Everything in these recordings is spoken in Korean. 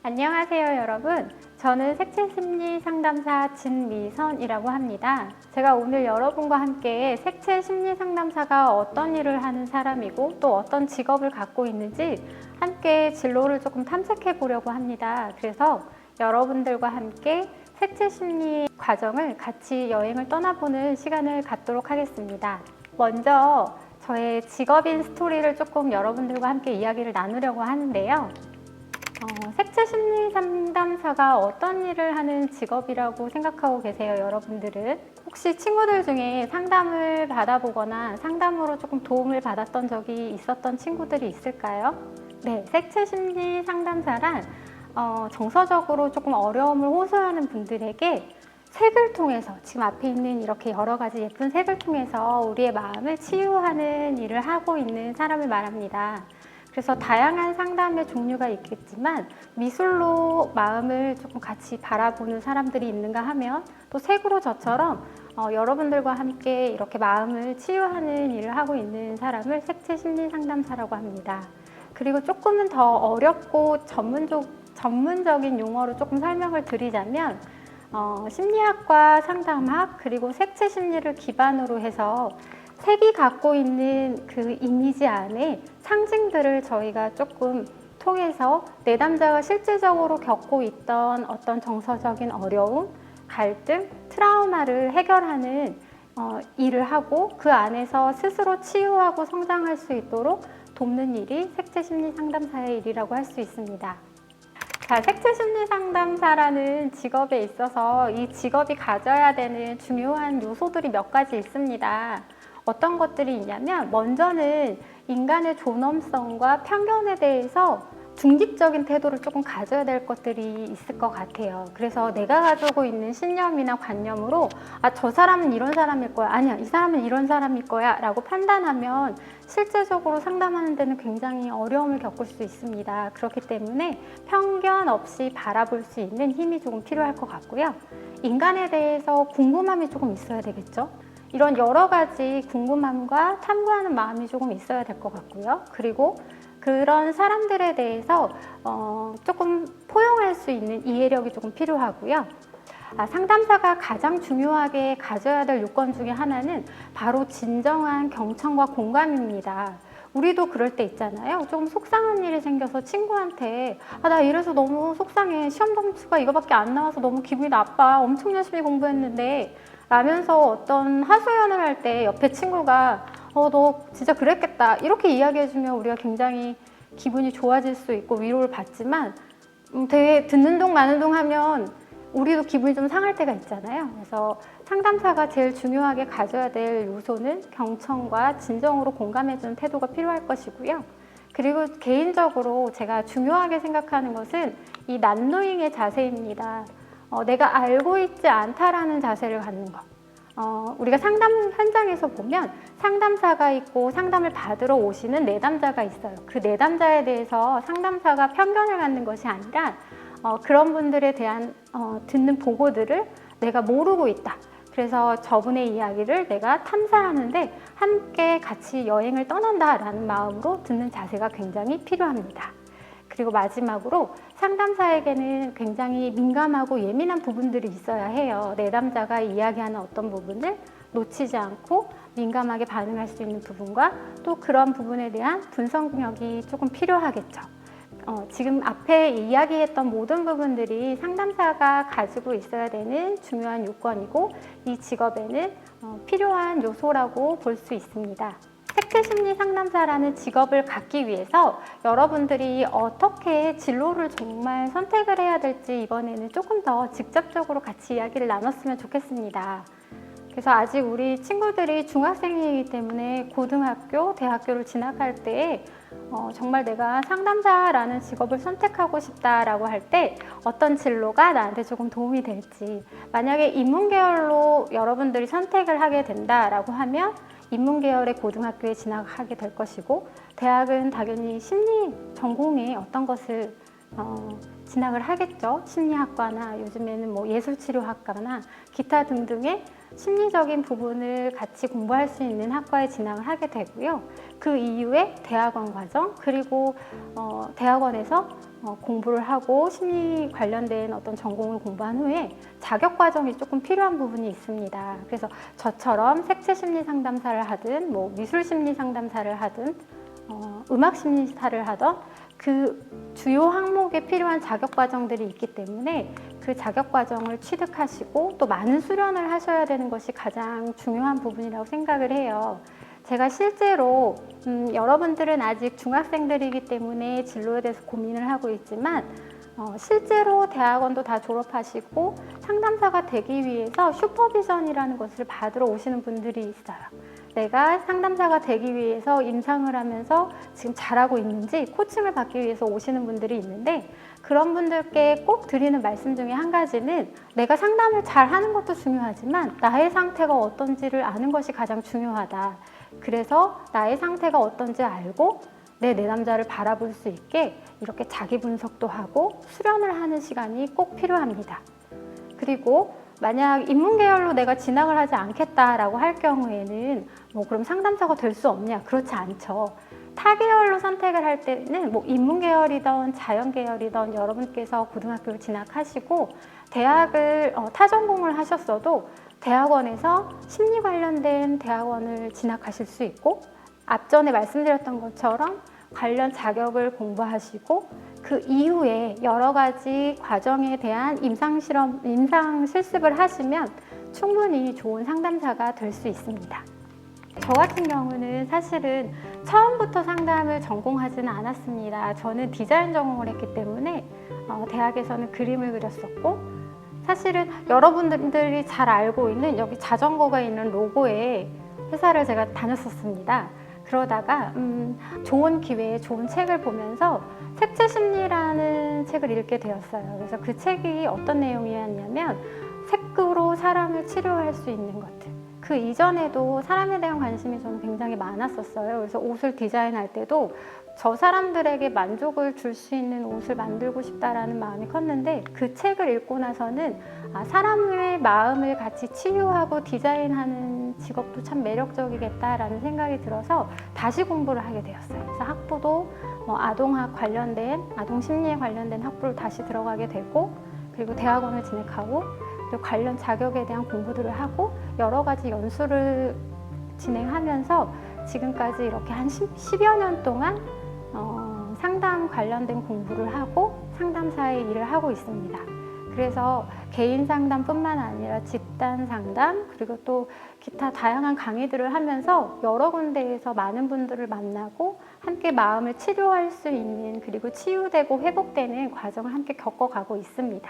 안녕하세요, 여러분. 저는 색채심리 상담사 진미선이라고 합니다. 제가 오늘 여러분과 함께 색채심리 상담사가 어떤 일을 하는 사람이고 또 어떤 직업을 갖고 있는지 함께 진로를 조금 탐색해 보려고 합니다. 그래서 여러분들과 함께 색채심리 과정을 같이 여행을 떠나보는 시간을 갖도록 하겠습니다. 먼저 저의 직업인 스토리를 조금 여러분들과 함께 이야기를 나누려고 하는데요. 색채심리 상담사가 어떤 일을 하는 직업이라고 생각하고 계세요, 여러분들은? 혹시 친구들 중에 상담을 받아보거나 상담으로 조금 도움을 받았던 적이 있었던 친구들이 있을까요? 네, 색채심리 상담사란 정서적으로 조금 어려움을 호소하는 분들에게 색을 통해서, 지금 앞에 있는 이렇게 여러 가지 예쁜 색을 통해서 우리의 마음을 치유하는 일을 하고 있는 사람을 말합니다. 그래서 다양한 상담의 종류가 있겠지만 미술로 마음을 조금 같이 바라보는 사람들이 있는가 하면 또 색으로 저처럼 여러분들과 함께 이렇게 마음을 치유하는 일을 하고 있는 사람을 색채심리 상담사라고 합니다. 그리고 조금은 더 어렵고 전문적인 용어로 조금 설명을 드리자면 심리학과 상담학 그리고 색채심리를 기반으로 해서 색이 갖고 있는 그 이미지 안에 상징들을 저희가 조금 통해서 내담자가 실질적으로 겪고 있던 어떤 정서적인 어려움, 갈등, 트라우마를 해결하는 일을 하고 그 안에서 스스로 치유하고 성장할 수 있도록 돕는 일이 색채심리 상담사의 일이라고 할 수 있습니다. 자, 색채심리 상담사라는 직업에 있어서 이 직업이 가져야 되는 중요한 요소들이 몇 가지 있습니다. 어떤 것들이 있냐면 먼저는 인간의 존엄성과 편견에 대해서 중립적인 태도를 조금 가져야 될 것들이 있을 것 같아요. 그래서 내가 가지고 있는 신념이나 관념으로 저 사람은 이런 사람일 거야, 아니야 이 사람은 이런 사람일 거야 라고 판단하면 실제적으로 상담하는 데는 굉장히 어려움을 겪을 수 있습니다. 그렇기 때문에 편견 없이 바라볼 수 있는 힘이 조금 필요할 것 같고요. 인간에 대해서 궁금함이 조금 있어야 되겠죠. 이런 여러 가지 궁금함과 탐구하는 마음이 조금 있어야 될 것 같고요. 그리고 그런 사람들에 대해서 조금 포용할 수 있는 이해력이 조금 필요하고요. 상담사가 가장 중요하게 가져야 될 요건 중에 하나는 바로 진정한 경청과 공감입니다. 우리도 그럴 때 있잖아요. 조금 속상한 일이 생겨서 친구한테 나 이래서 너무 속상해. 시험 점수가 이거밖에 안 나와서 너무 기분이 나빠. 엄청 열심히 공부했는데 라면서 어떤 하소연을 할 때 옆에 친구가 너 진짜 그랬겠다 이렇게 이야기해주면 우리가 굉장히 기분이 좋아질 수 있고 위로를 받지만 되게 듣는 둥 마는 둥 하면 우리도 기분이 좀 상할 때가 있잖아요. 그래서 상담사가 제일 중요하게 가져야 될 요소는 경청과 진정으로 공감해주는 태도가 필요할 것이고요. 그리고 개인적으로 제가 중요하게 생각하는 것은 이 난노잉의 자세입니다. 내가 알고 있지 않다라는 자세를 갖는 것. 우리가 상담 현장에서 보면 상담사가 있고 상담을 받으러 오시는 내담자가 있어요. 그 내담자에 대해서 상담사가 편견을 갖는 것이 아니라 그런 분들에 대한 듣는 보고들을 내가 모르고 있다. 그래서 저분의 이야기를 내가 탐사하는데 함께 같이 여행을 떠난다라는 마음으로 듣는 자세가 굉장히 필요합니다. 그리고 마지막으로 상담사에게는 굉장히 민감하고 예민한 부분들이 있어야 해요. 내담자가 이야기하는 어떤 부분을 놓치지 않고 민감하게 반응할 수 있는 부분과 또 그런 부분에 대한 분석력이 조금 필요하겠죠. 지금 앞에 이야기했던 모든 부분들이 상담사가 가지고 있어야 되는 중요한 요건이고 이 직업에는 필요한 요소라고 볼 수 있습니다. 색채심리 상담사라는 직업을 갖기 위해서 여러분들이 어떻게 진로를 정말 선택을 해야 될지 이번에는 조금 더 직접적으로 같이 이야기를 나눴으면 좋겠습니다. 그래서 아직 우리 친구들이 중학생이기 때문에 고등학교, 대학교를 진학할 때 정말 내가 상담사라는 직업을 선택하고 싶다라고 할 때 어떤 진로가 나한테 조금 도움이 될지, 만약에 인문계열로 여러분들이 선택을 하게 된다라고 하면 인문계열의 고등학교에 진학하게 될 것이고, 대학은 당연히 심리 전공에 어떤 것을 진학을 하겠죠. 심리학과나 요즘에는 뭐 예술치료학과나 기타 등등의 심리적인 부분을 같이 공부할 수 있는 학과에 진학을 하게 되고요. 그 이후에 대학원 과정, 그리고 대학원에서 공부를 하고 심리 관련된 어떤 전공을 공부한 후에 자격 과정이 조금 필요한 부분이 있습니다. 그래서 저처럼 색채 심리 상담사를 하든 뭐 미술 심리 상담사를 하든 음악 심리사를 하던 그 주요 항목에 필요한 자격 과정들이 있기 때문에 그 자격 과정을 취득하시고 또 많은 수련을 하셔야 되는 것이 가장 중요한 부분이라고 생각을 해요. 제가 실제로 여러분들은 아직 중학생들이기 때문에 진로에 대해서 고민을 하고 있지만 실제로 대학원도 다 졸업하시고 상담사가 되기 위해서 슈퍼비전이라는 것을 받으러 오시는 분들이 있어요. 내가 상담사가 되기 위해서 임상을 하면서 지금 잘하고 있는지 코칭을 받기 위해서 오시는 분들이 있는데, 그런 분들께 꼭 드리는 말씀 중에 한 가지는 내가 상담을 잘 하는 것도 중요하지만 나의 상태가 어떤지를 아는 것이 가장 중요하다. 그래서 나의 상태가 어떤지 알고 내 내담자를 바라볼 수 있게 이렇게 자기 분석도 하고 수련을 하는 시간이 꼭 필요합니다. 그리고 만약 인문계열로 내가 진학을 하지 않겠다라고 할 경우에는 그럼 상담사가 될 수 없냐? 그렇지 않죠. 타 계열로 선택을 할 때는 인문계열이든 자연계열이든 여러분께서 고등학교를 진학하시고 대학을 타전공을 하셨어도 대학원에서 심리 관련된 대학원을 진학하실 수 있고, 앞전에 말씀드렸던 것처럼 관련 자격을 공부하시고 그 이후에 여러 가지 과정에 대한 임상 실습을 하시면 충분히 좋은 상담사가 될 수 있습니다. 저 같은 경우는 사실은 처음부터 상담을 전공하지는 않았습니다. 저는 디자인 전공을 했기 때문에 대학에서는 그림을 그렸었고, 사실은 여러분들이 잘 알고 있는 여기 자전거가 있는 로고에 회사를 제가 다녔었습니다. 그러다가 좋은 기회에 좋은 책을 보면서 색채 심리라는 책을 읽게 되었어요. 그래서 그 책이 어떤 내용이었냐면 색으로 사람을 치료할 수 있는 것들. 그 이전에도 사람에 대한 관심이 저는 굉장히 많았었어요. 그래서 옷을 디자인할 때도 저 사람들에게 만족을 줄 수 있는 옷을 만들고 싶다라는 마음이 컸는데, 그 책을 읽고 나서는 사람의 마음을 같이 치유하고 디자인하는 직업도 참 매력적이겠다라는 생각이 들어서 다시 공부를 하게 되었어요. 그래서 학부도 아동학 관련된, 아동 심리에 관련된 학부를 다시 들어가게 되고, 그리고 대학원을 진학하고, 그리고 관련 자격에 대한 공부들을 하고 여러 가지 연수를 진행하면서 지금까지 이렇게 한 10여 년 동안 상담 관련된 공부를 하고 상담사의 일을 하고 있습니다. 그래서 개인 상담뿐만 아니라 집단 상담, 그리고 또 기타 다양한 강의들을 하면서 여러 군데에서 많은 분들을 만나고 함께 마음을 치료할 수 있는, 그리고 치유되고 회복되는 과정을 함께 겪어가고 있습니다.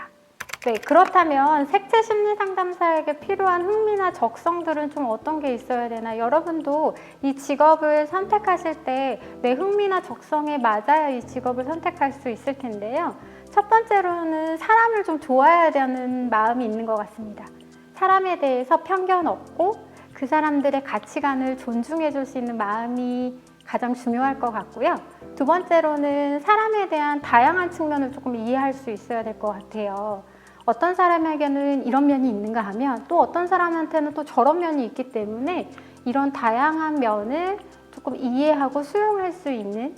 네, 그렇다면 색채 심리 상담사에게 필요한 흥미나 적성들은 좀 어떤 게 있어야 되나? 여러분도 이 직업을 선택하실 때 내 흥미나 적성에 맞아야 이 직업을 선택할 수 있을 텐데요. 첫 번째로는 사람을 좀 좋아해야 되는 마음이 있는 것 같습니다. 사람에 대해서 편견 없고 그 사람들의 가치관을 존중해 줄 수 있는 마음이 가장 중요할 것 같고요. 두 번째로는 사람에 대한 다양한 측면을 조금 이해할 수 있어야 될 것 같아요. 어떤 사람에게는 이런 면이 있는가 하면 또 어떤 사람한테는 또 저런 면이 있기 때문에 이런 다양한 면을 조금 이해하고 수용할 수 있는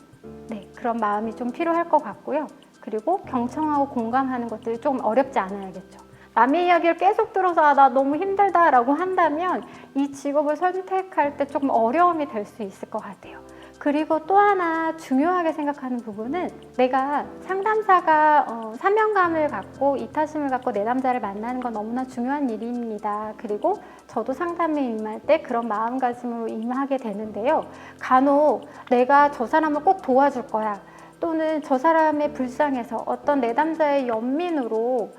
그런 마음이 좀 필요할 것 같고요. 그리고 경청하고 공감하는 것들이 좀 어렵지 않아야겠죠. 남의 이야기를 계속 들어서 나 너무 힘들다 라고 한다면 이 직업을 선택할 때 조금 어려움이 될 수 있을 것 같아요. 그리고 또 하나 중요하게 생각하는 부분은 내가 상담사가 사명감을 갖고 이타심을 갖고 내담자를 만나는 건 너무나 중요한 일입니다. 그리고 저도 상담에 임할 때 그런 마음가짐으로 임하게 되는데요. 간혹 내가 저 사람을 꼭 도와줄 거야, 또는 저 사람의 불쌍해서 어떤 내담자의 연민으로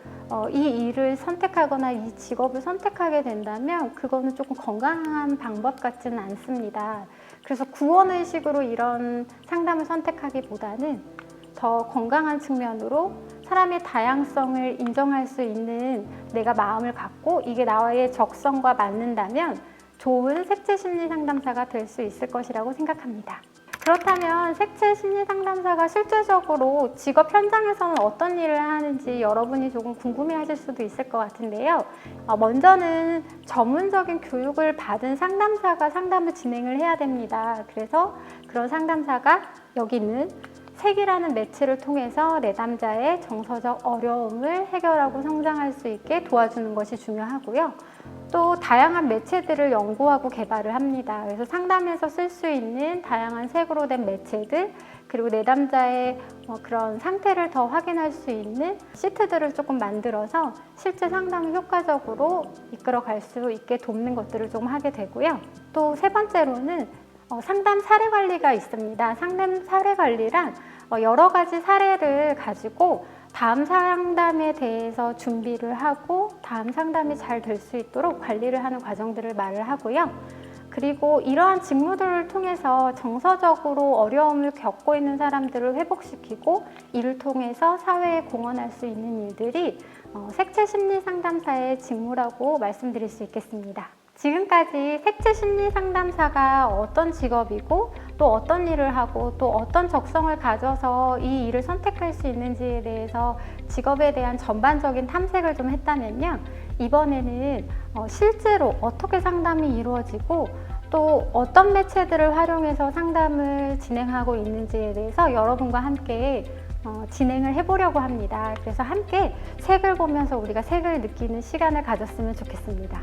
이 일을 선택하거나 이 직업을 선택하게 된다면 그거는 조금 건강한 방법 같지는 않습니다. 그래서 구원의식으로 이런 상담을 선택하기보다는 더 건강한 측면으로 사람의 다양성을 인정할 수 있는 내가 마음을 갖고 이게 나의 적성과 맞는다면 좋은 색채 심리 상담사가 될 수 있을 것이라고 생각합니다. 그렇다면 색채 심리 상담사가 실제적으로 직업 현장에서는 어떤 일을 하는지 여러분이 조금 궁금해 하실 수도 있을 것 같은데요. 먼저는 전문적인 교육을 받은 상담사가 상담을 진행을 해야 됩니다. 그래서 그런 상담사가 여기 있는 색이라는 매체를 통해서 내담자의 정서적 어려움을 해결하고 성장할 수 있게 도와주는 것이 중요하고요. 또 다양한 매체들을 연구하고 개발을 합니다. 그래서 상담에서 쓸 수 있는 다양한 색으로 된 매체들, 그리고 내담자의 그런 상태를 더 확인할 수 있는 시트들을 조금 만들어서 실제 상담을 효과적으로 이끌어갈 수 있게 돕는 것들을 좀 하게 되고요. 또 세 번째로는 상담 사례 관리가 있습니다. 상담 사례 관리란 여러 가지 사례를 가지고 다음 상담에 대해서 준비를 하고 다음 상담이 잘 될 수 있도록 관리를 하는 과정들을 말을 하고요. 그리고 이러한 직무들을 통해서 정서적으로 어려움을 겪고 있는 사람들을 회복시키고 이를 통해서 사회에 공헌할 수 있는 일들이 색채 심리 상담사의 직무라고 말씀드릴 수 있겠습니다. 지금까지 색채 심리 상담사가 어떤 직업이고 또 어떤 일을 하고 또 어떤 적성을 가져서 이 일을 선택할 수 있는지에 대해서 직업에 대한 전반적인 탐색을 좀 했다면요. 이번에는 실제로 어떻게 상담이 이루어지고 또 어떤 매체들을 활용해서 상담을 진행하고 있는지에 대해서 여러분과 함께 진행을 해보려고 합니다. 그래서 함께 색을 보면서 우리가 색을 느끼는 시간을 가졌으면 좋겠습니다.